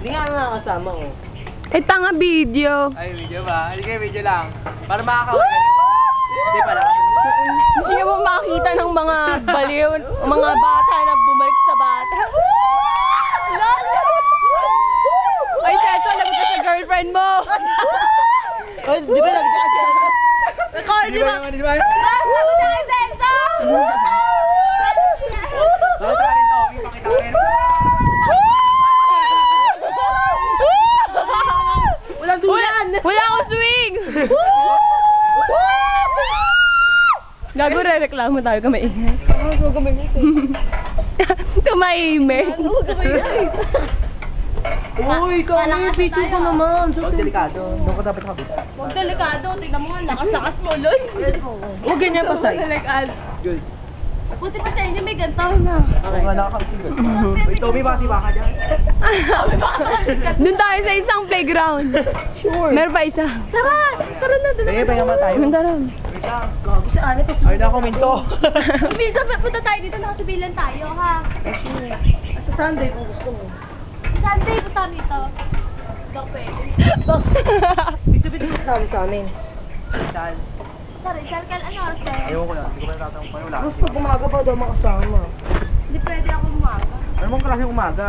Hindi nga nakakasama ko. Eh, tanga video. Ay, video ba? Hindi kayo video lang. Para makakawin ka. Hindi pala. Hindi mo makita ng mga baliw, mga bata na bumalik sa bata. Ay, Teso, lagot ka sa girlfriend mo. Ay, di ba nagdaan siya? Record, di ba? Di ba? Lagot ka kay Teso! Bakit ka rin to? Ipakita ka rin. Walang dulan! Wala akong swing! Gago, re-reklamo tayo, kamaingay. Kamaimay. Uy, kami, picture ko naman. Huwag delikado. Doon ka dapat nakabita. Huwag delikado, tignan mo nga, lakas-lakas mo, Loy. Huwag ganyan pa sa'yo. Good. Buti pa sa inyo, may gantaw na. Okay. Nga nakakabita. Wait, Tommy, baka dyan. Doon tayo sa isang playground. Sure. Meron pa isa. Tara! Tara na, doon Sige, pahinga muna tayo. Tara. Wait lang. Gago si Ane, tapos Ay, nakominto. Bisa, punta tayo dito, nakasibilan tayo, ha? sa Sunday kung gusto mo. Sunday, punta dito. Daw pwede. Bito-bito ka kasama sa amin. Saan? Sorry, Sharkal, ano oras kayo? Ayaw ko na. Hindi ko pa natatanong pa. Wala. Gusto, bumaga pa daw makasama. Hindi pwede ako umaga. Ano mong klaseng umaga?